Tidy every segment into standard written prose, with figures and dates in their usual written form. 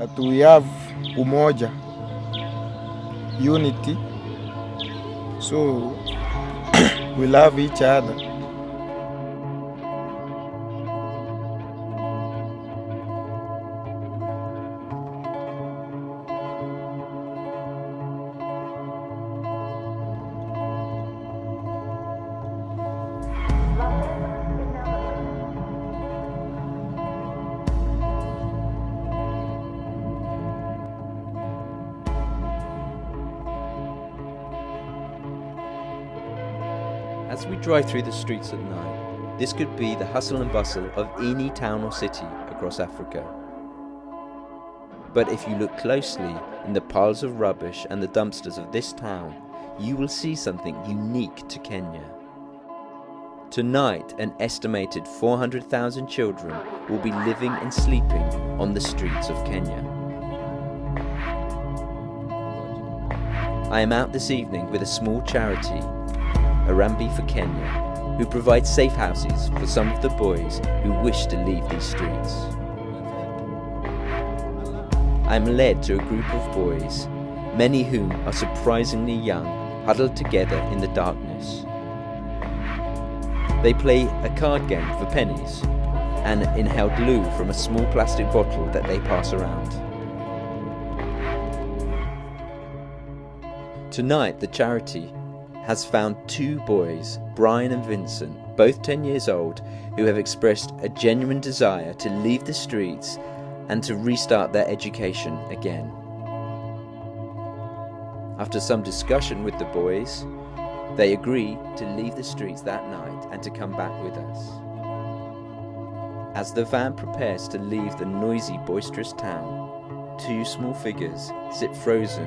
that we have Umoja, unity, so we love each other. As we drive through the streets at night, this could be the hustle and bustle of any town or city across Africa. But if you look closely in the piles of rubbish and the dumpsters of this town, you will see something unique to Kenya. Tonight, an estimated 400,000 children will be living and sleeping on the streets of Kenya. I am out this evening with a small charity, Arambi for Kenya, who provides safe houses for some of the boys who wish to leave these streets. I am led to a group of boys, many whom are surprisingly young, huddled together in the darkness. They play a card game for pennies and inhale glue from a small plastic bottle that they pass around. Tonight, the charity has found two boys, Brian and Vincent, both 10 years old, who have expressed a genuine desire to leave the streets and to restart their education again. After some discussion with the boys, they agree to leave the streets that night and to come back with us. As the van prepares to leave the noisy, boisterous town, two small figures sit frozen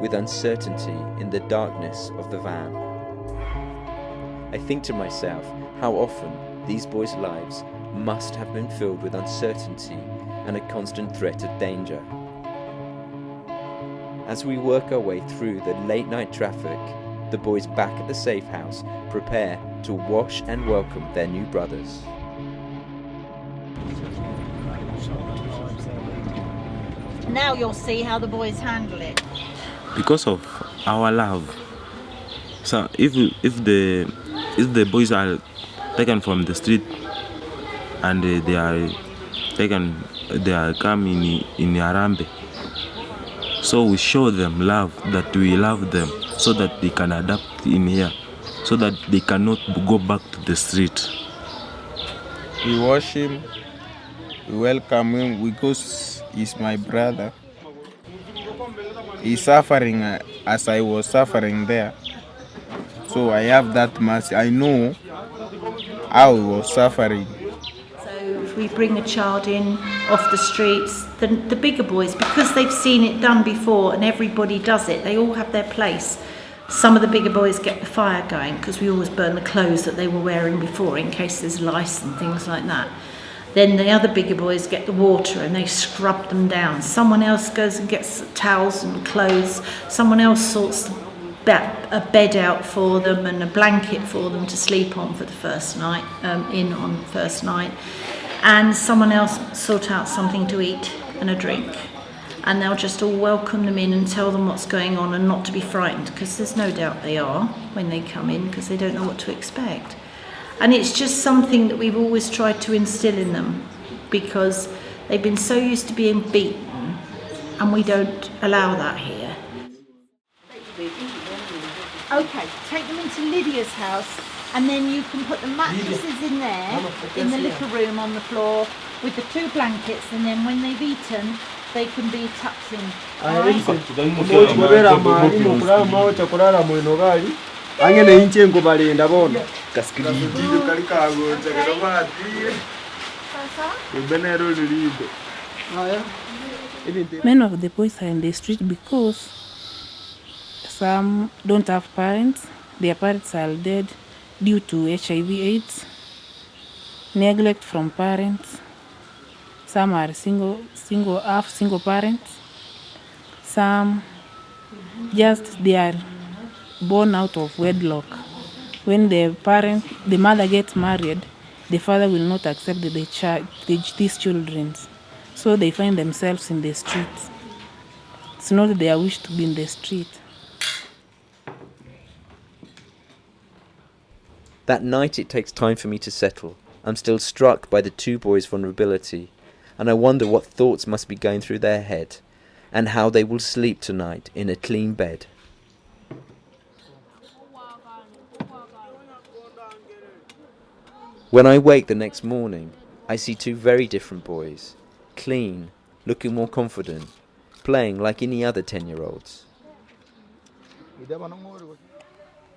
with uncertainty in the darkness of the van. I think to myself how often these boys' lives must have been filled with uncertainty and a constant threat of danger. As we work our way through the late night traffic, the boys back at the safe house prepare to wash and welcome their new brothers. Now you'll see how the boys handle it. Because of our love. So if the boys are taken from the street and they are coming in Arambe, so we show them love, that we love them, so that they can adapt in here, so that they cannot go back to the street. We wash him, we welcome him because he's my brother. He's suffering as I was suffering there. So I have that mercy. I know how he was suffering. So if we bring a child in off the streets, the bigger boys, because they've seen it done before and everybody does it, they all have their place. Some of the bigger boys get the fire going because we always burn the clothes that they were wearing before in case there's lice and things like that. Then the other bigger boys get the water and they scrub them down. Someone else goes and gets towels and clothes. Someone else sorts a bed out for them and a blanket for them to sleep on for the first night, on the first night. And someone else sort out something to eat and a drink. And they'll just all welcome them in and tell them what's going on and not to be frightened, because there's no doubt they are when they come in, because they don't know what to expect. And it's just something that we've always tried to instill in them, because they've been so used to being beaten, and we don't allow that here. Okay, take them into Lydia's house, and then you can put the mattresses in there, in the little room on the floor, with the two blankets, and then when they've eaten, they can be tucked in. Many of the boys are in the street because some don't have parents. Their parents are dead due to HIV/AIDS, neglect from parents. Some are single parents. Some just they are born out of wedlock. When the mother gets married, the father will not accept these children. So they find themselves in the streets. It's not their wish to be in the street. That night it takes time for me to settle. I'm still struck by the two boys' vulnerability, and I wonder what thoughts must be going through their head, and how they will sleep tonight in a clean bed. When I wake the next morning, I see two very different boys, clean, looking more confident, playing like any other 10-year-olds.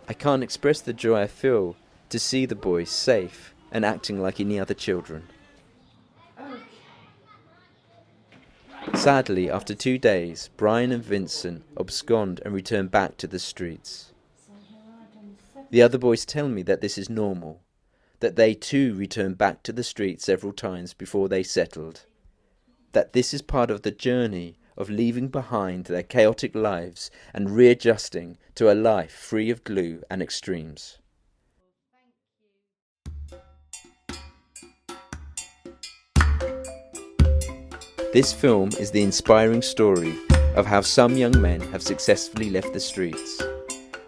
I can't express the joy I feel to see the boys safe and acting like any other children. Sadly, after 2 days, Brian and Vincent abscond and return back to the streets. The other boys tell me that this is normal, that they too returned back to the streets several times before they settled, that this is part of the journey of leaving behind their chaotic lives and readjusting to a life free of glue and extremes. This film is the inspiring story of how some young men have successfully left the streets.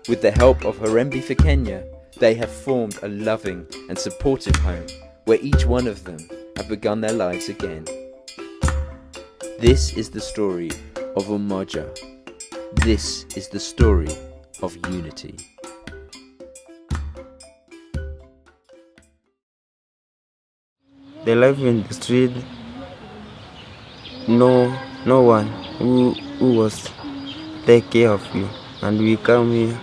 With the help of Harambee for Kenya, they have formed a loving and supportive home where each one of them have begun their lives again. This is the story of Umoja. This is the story of unity. The life in the street, no one who was take care of you, and we come here,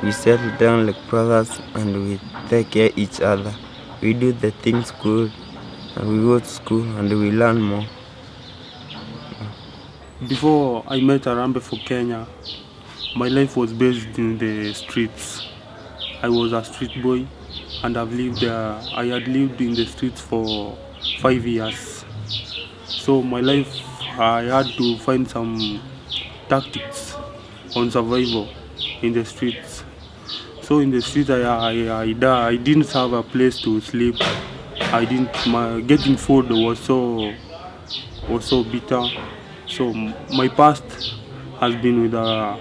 we settle down like brothers, and we take care of each other. We do the things good, and we go to school, and we learn more. Before I met Harambee for Kenya, my life was based in the streets. I was a street boy, and I had lived in the streets for 5 years. So my life, I had to find some tactics on survival in the streets. So in the streets, I didn't have a place to sleep. Getting food was so bitter. So my past has been with a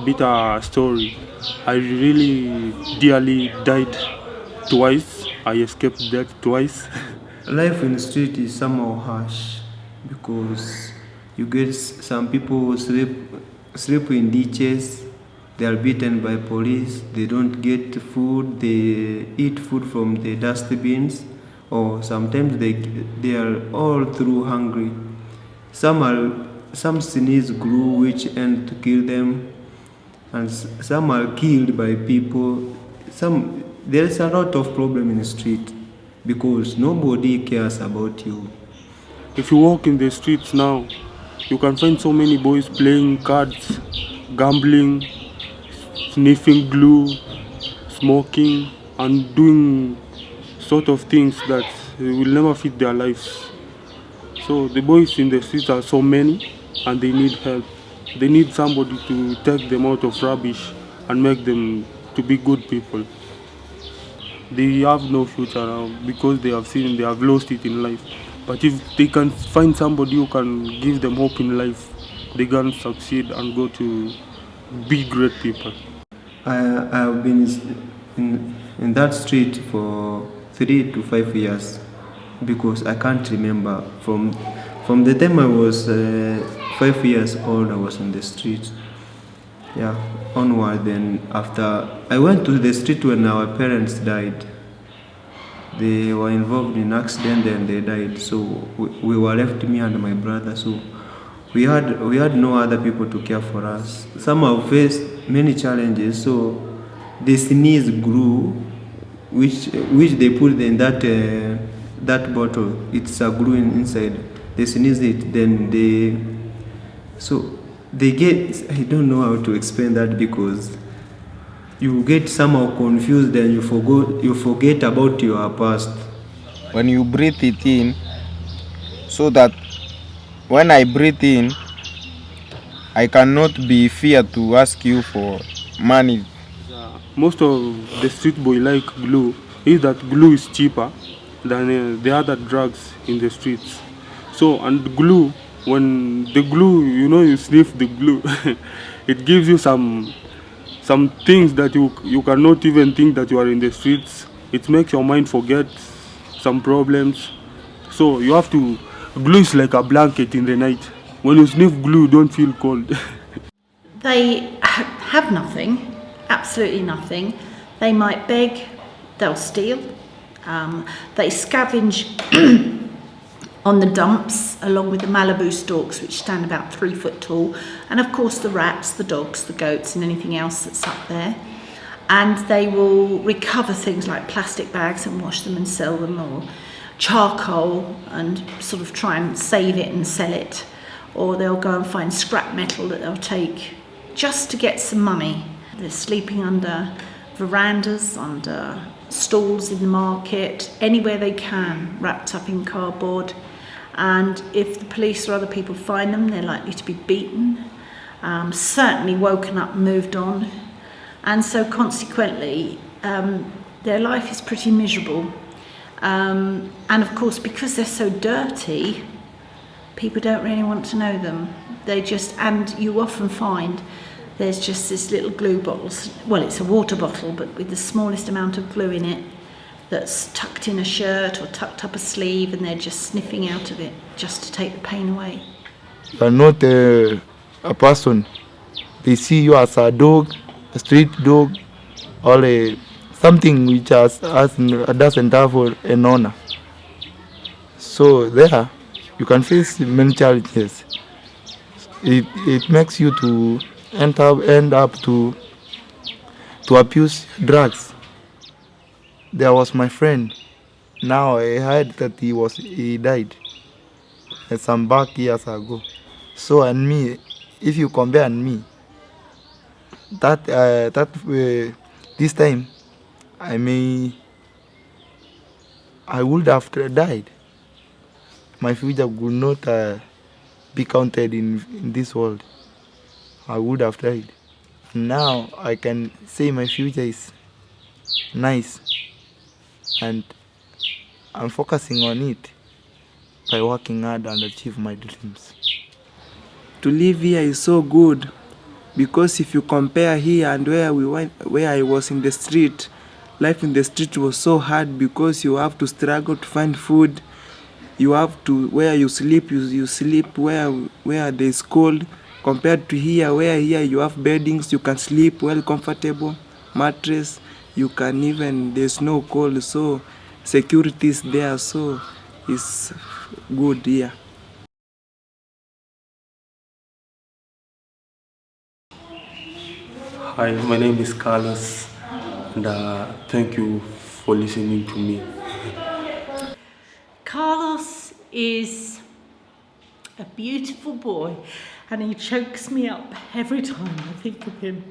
bitter story. I really dearly died twice. I escaped death twice. Life in the street is somehow harsh because you get some people who sleep in ditches. They are beaten by police. They don't get food. They eat food from the dustbins, or sometimes they are all through hungry. Some sneeze glue which end to kill them, and some are killed by people. There's a lot of problem in the street because nobody cares about you. If you walk in the streets now, you can find so many boys playing cards, gambling, sniffing glue, smoking, and doing sort of things that will never fit their lives. So the boys in the streets are so many, and they need help. They need somebody to take them out of rubbish and make them to be good people. They have no future now because they have lost it in life. But if they can find somebody who can give them hope in life, they can succeed and go to be great people. I have been in that street for 3 to 5 years because I can't remember. From the time I was 5 years old, I was in the street. Yeah, onward. Then after I went to the street when our parents died. They were involved in an accident and they died. So we were left, me and my brother. So we had no other people to care for us. Some have faced many challenges. So the sneeze grew, which they put in that bottle. It's a glue inside. They sneeze it, then they get. I don't know how to explain that because you get somehow confused and you forget about your past. When you breathe it in, so that when I breathe in, I cannot be feared to ask you for money. Most of the street boy like glue is that glue is cheaper than the other drugs in the streets. So, and glue, when the glue, you sniff the glue, it gives you some things that you cannot even think that you are in the streets. It makes your mind forget some problems. So you have to, glue is like a blanket in the night. When you sniff glue, you don't feel cold. They have nothing, absolutely nothing. They might beg, they'll steal, they scavenge on the dumps along with the Malibu storks, which stand about 3 foot tall, and of course the rats, the dogs, the goats and anything else that's up there. And they will recover things like plastic bags and wash them and sell them, or charcoal and sort of try and save it and sell it, or they'll go and find scrap metal that they'll take just to get some money. They're sleeping under verandas, under stalls in the market, anywhere they can, wrapped up in cardboard. And if the police or other people find them, they're likely to be beaten, certainly woken up and moved on. And so consequently, their life is pretty miserable. And of course, because they're so dirty, people don't really want to know them. And you often find there's just this little glue bottle, well, it's a water bottle, but with the smallest amount of glue in it, that's tucked in a shirt or tucked up a sleeve, and they're just sniffing out of it just to take the pain away. You are not a person. They see you as a dog, a street dog, or something which doesn't have an honor. So there, you can face many challenges. It makes you to end up to abuse drugs. There was my friend. Now I heard that he died some back years ago. So and me, if you compare me, this time I would have died. My future would not be counted in this world. I would have died. Now I can say my future is nice, and I'm focusing on it by working hard and achieve my dreams. To live here is so good, because if you compare here and where I was in the street, life in the street was so hard, because you have to struggle to find food. You have to, where you sleep, you sleep where there's cold, compared to here, where here you have beddings, you can sleep well, comfortable, mattress, you can even, there's no cold, so security is there, so it's good here. Hi, my name is Carlos, and thank you for listening to me. Carlos is a beautiful boy, and he chokes me up every time I think of him.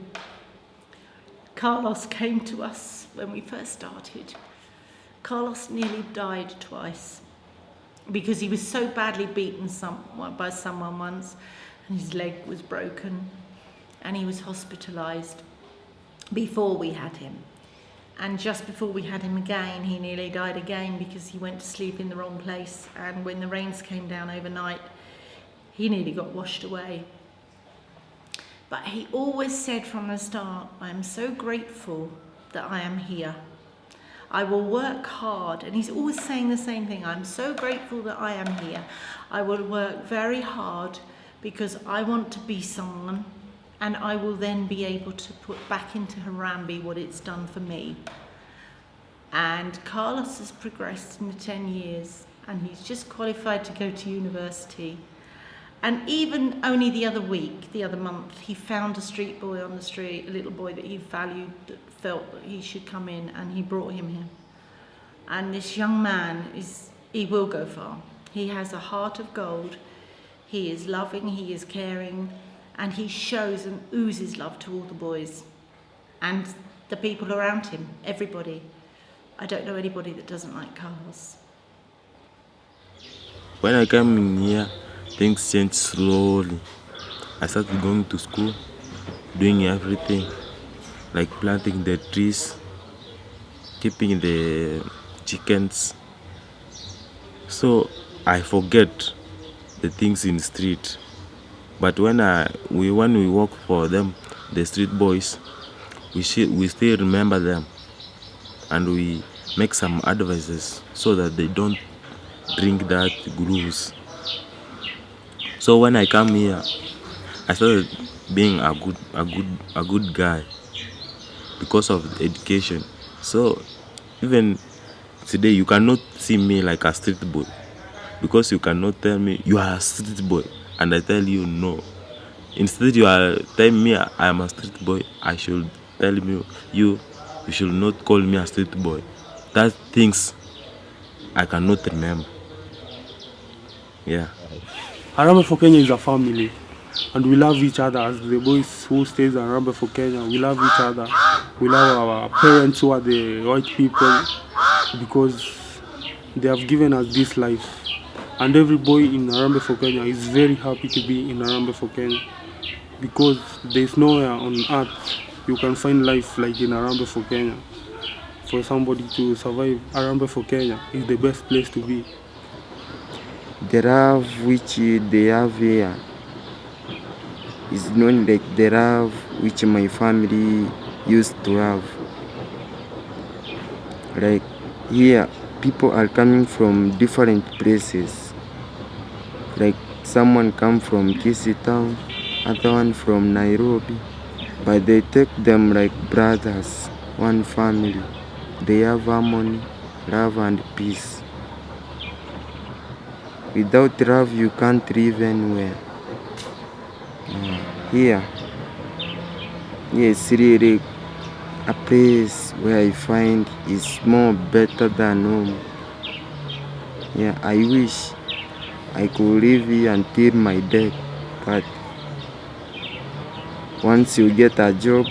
Carlos came to us when we first started. Carlos nearly died twice because he was so badly beaten by someone once, and his leg was broken, and he was hospitalised before we had him. And just before we had him again, he nearly died again because he went to sleep in the wrong place, and when the rains came down overnight, he nearly got washed away. But he always said from the start, I am so grateful that I am here. I will work hard, and he's always saying the same thing, I'm so grateful that I am here. I will work very hard because I want to be someone, and I will then be able to put back into Harambee what it's done for me. And Carlos has progressed in the 10 years, and he's just qualified to go to university. And even only the other month, he found a street boy on the street, a little boy that he valued, that felt that he should come in, and he brought him here. And this young man, he will go far. He has a heart of gold. He is loving, he is caring, and he shows and oozes love to all the boys and the people around him, everybody. I don't know anybody that doesn't like Carlos. When I came in here, things changed slowly. I started going to school, doing everything, like planting the trees, keeping the chickens. So I forget the things in street. But when we work for them, the street boys, we still remember them, and we make some advices so that they don't drink that grooves. So when I come here, I started being a good guy because of education. So even today you cannot see me like a street boy, because you cannot tell me you are a street boy and I tell you no. Instead you are telling me I am a street boy, I should tell you should not call me a street boy. That things I cannot remember. Yeah. Harambee for Kenya is a family, and we love each other as the boys who stays in Harambee for Kenya. We love each other. We love our parents who are the white people, because they have given us this life. And every boy in Harambee for Kenya is very happy to be in Harambee for Kenya, because there is nowhere on earth you can find life like in Harambee for Kenya. For somebody to survive, Harambee for Kenya is the best place to be. The love which they have here is not like the love which my family used to have. Like here, people are coming from different places. Like someone come from Kisii town, other one from Nairobi, but they take them like brothers, one family. They have harmony, love and peace. Without love, you can't live anywhere. Here it's really a place where I find is more better than home. Yeah, I wish I could live here until my death, but once you get a job,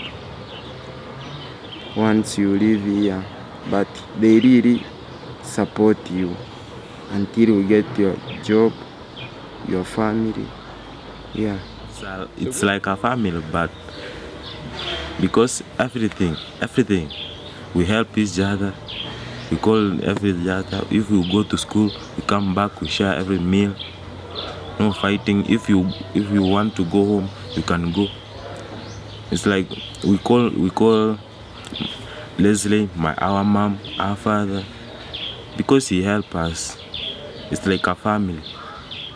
once you live here, but they really support you until you get your job, your family. Yeah. It's like a family, but because everything, we help each other. We call every other. If we go to school, we come back, we share every meal. No fighting. If you want to go home, you can go. It's like we call Leslie, our mom, our father, because he help us. It's like a family.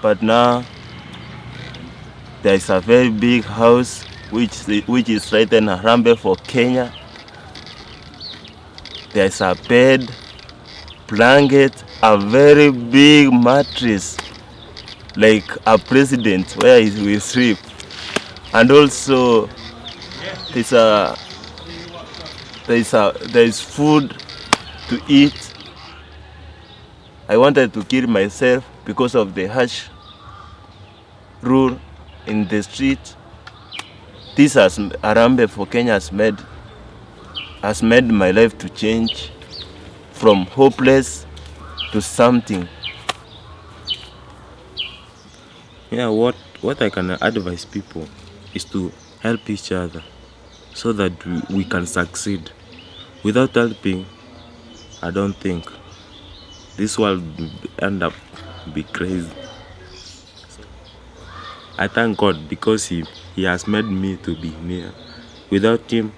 But now there is a very big house which is right in Harambee for Kenya. There is a bed, blanket, a very big mattress, like a president where he will sleep, and also there is food to eat. I wanted to kill myself because of the harsh rule in the street. This has Harambee for Kenya has made my life to change from hopeless to something. Yeah, what I can advise people is to help each other so that we can succeed. Without helping, I don't think this world end up be crazy. I thank God because he has made me to be here. Without him,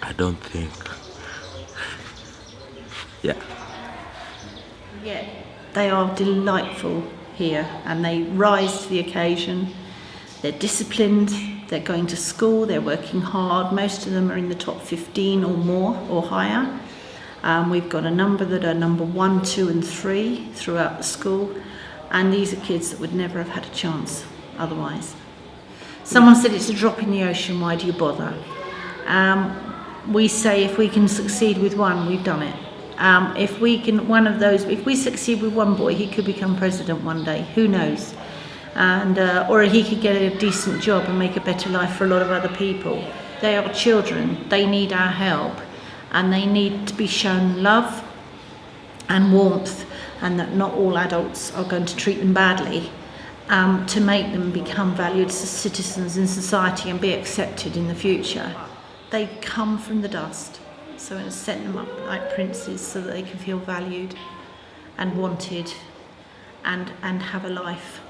I don't think. Yeah. Yeah, they are delightful here and they rise to the occasion. They're disciplined, they're going to school, they're working hard. Most of them are in the top 15 or more or higher. We've got a number that are number 1, 2 and 3 throughout the school, and these are kids that would never have had a chance otherwise. Someone said it's a drop in the ocean, why do you bother? We say if we can succeed with one, we've done it. If we succeed with one boy, he could become president one day, who knows? And or he could get a decent job and make a better life for a lot of other people. They are children, they need our help, and they need to be shown love and warmth, and that not all adults are going to treat them badly, to make them become valued citizens in society and be accepted in the future. They come from the dust, so it's set them up like princes so that they can feel valued and wanted and have a life.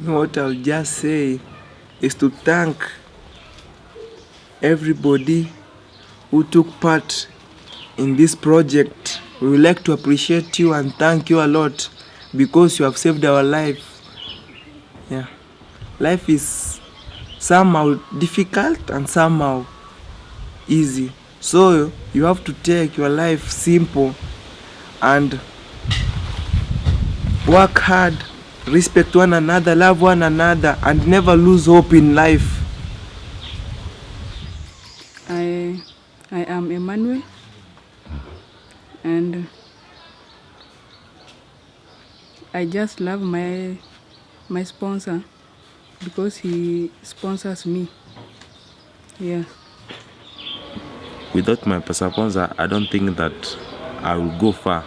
What I'll just say is to thank everybody who took part in this project. We would like to appreciate you and thank you a lot because you have saved our life. Yeah. Life is somehow difficult and somehow easy. So you have to take your life simple and work hard, respect one another, love one another, and never lose hope in life. I am Emmanuel, and I just love my sponsor because he sponsors me. Yeah. Without my sponsor, I don't think that I will go far.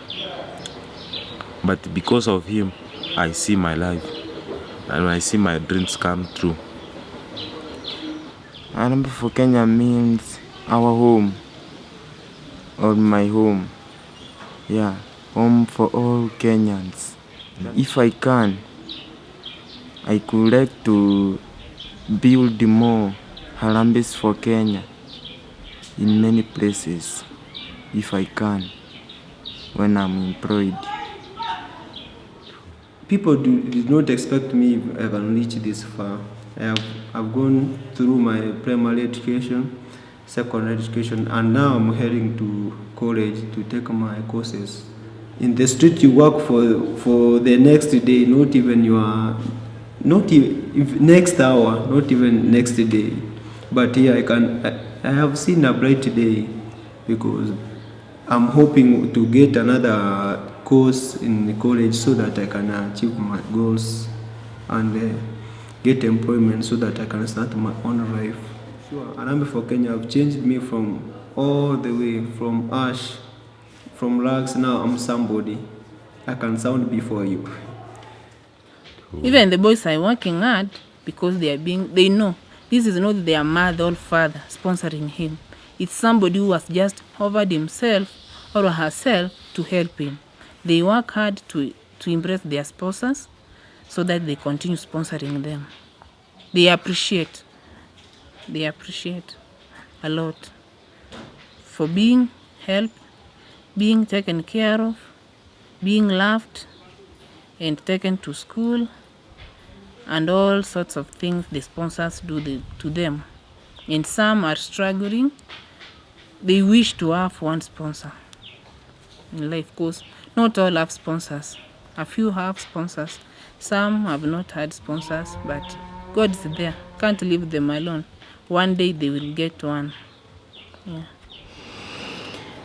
But because of him, I see my life and I see my dreams come true. Harambee for Kenya means our home, or my home. Yeah, home for all Kenyans. If I can, I could like to build more Harambees for Kenya in many places, if I can, when I'm employed. People did not expect me I can reach this far. I've gone through my primary education, secondary education, and now I'm heading to college to take my courses. In the street you work for the next day, not even next hour, not even next day. But here I have seen a bright day because I'm hoping to get another course in college so that I can achieve my goals and get employment so that I can start my own life. Sure, Harambee for Kenya have changed me from all the way, from ash, from rags. Now I'm somebody. I can sound before you. Even the boys are working hard because they know this is not their mother or father sponsoring him. It's somebody who has just offered himself or herself to help him. They work hard to impress their sponsors so that they continue sponsoring them. They appreciate a lot for being helped, being taken care of, being loved and taken to school, and all sorts of things the sponsors do to them. And some are struggling. They wish to have one sponsor in life, because not all have sponsors. A few have sponsors. Some have not had sponsors, but God is there. Can't leave them alone. One day they will get one. Yeah.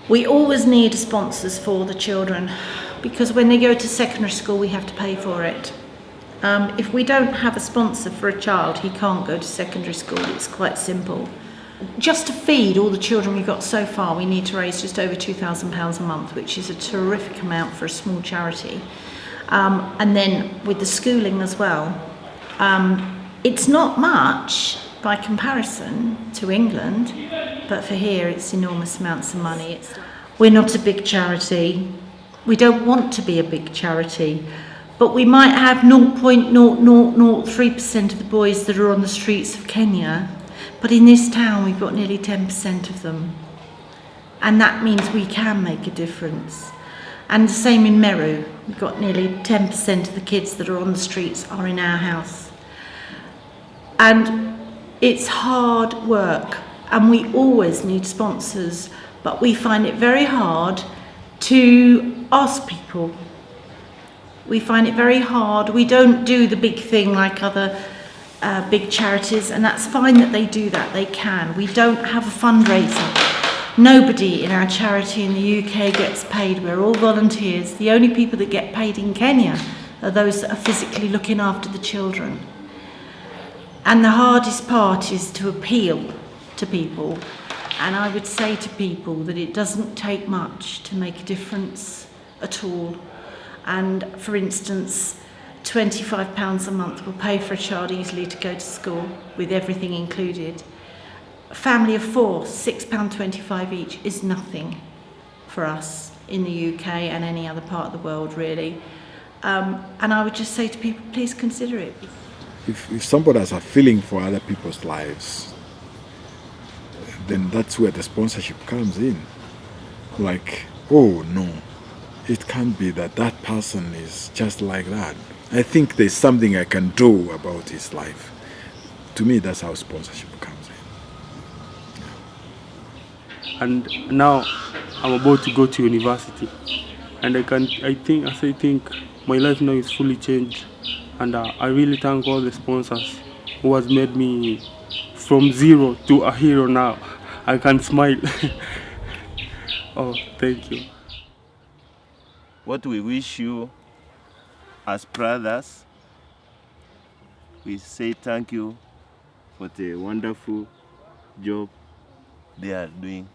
We always need sponsors for the children because when they go to secondary school we have to pay for it. If we don't have a sponsor for a child, he can't go to secondary school. It's quite simple. Just to feed all the children we've got so far, we need to raise just over £2,000 a month, which is a terrific amount for a small charity. And then with the schooling as well, it's not much by comparison to England, but for here it's enormous amounts of money. We're not a big charity. We don't want to be a big charity, but we might have 0.0003% of the boys that are on the streets of Kenya. But in this town, we've got nearly 10% of them. And that means we can make a difference. And the same in Meru. We've got nearly 10% of the kids that are on the streets are in our house. And it's hard work. And we always need sponsors. But we find it very hard to ask people. We find it very hard. We don't do the big thing like other big charities, and that's fine that they do that. They can. We don't have a fundraiser. Nobody in our charity in the UK gets paid. We're all volunteers. The only people that get paid in Kenya are those that are physically looking after the children. And the hardest part is to appeal to people. And I would say to people that it doesn't take much to make a difference at all. And for instance, £25 a month will pay for a child easily to go to school with everything included. A family of 4, £6.25 each is nothing for us. in the UK and any other part of the world, really. And I would just say to people, please consider it. If somebody has a feeling for other people's lives, then that's where the sponsorship comes in. Like, oh no, it can't be that that person is just like that. I think there's something I can do about his life. To me, that's how sponsorship comes in. And now I'm about to go to university, and I think my life now is fully changed, and I really thank all the sponsors who has made me from zero to a hero now. I can smile. Oh, thank you. What we wish you as brothers, we say thank you for the wonderful job they are doing.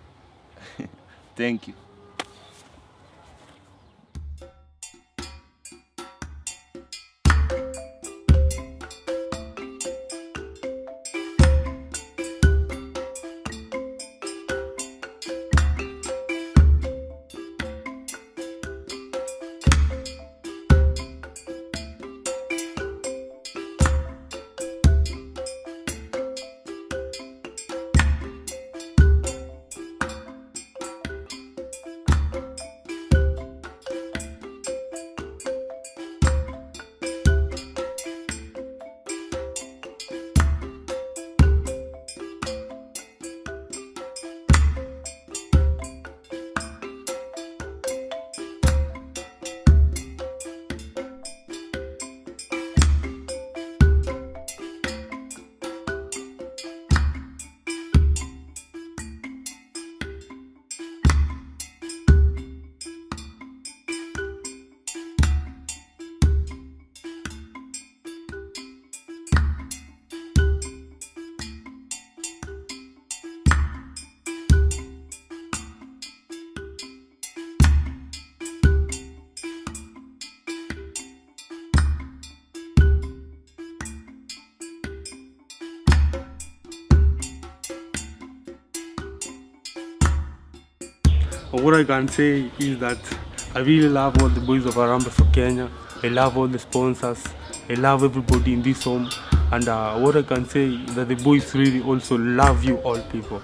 Thank you. What I can say is that I really love all the boys of Harambee for Kenya. I love all the sponsors. I love everybody in this home. And what I can say is that the boys really also love you all people.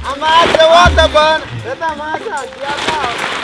Amasa water ban. Leta masa,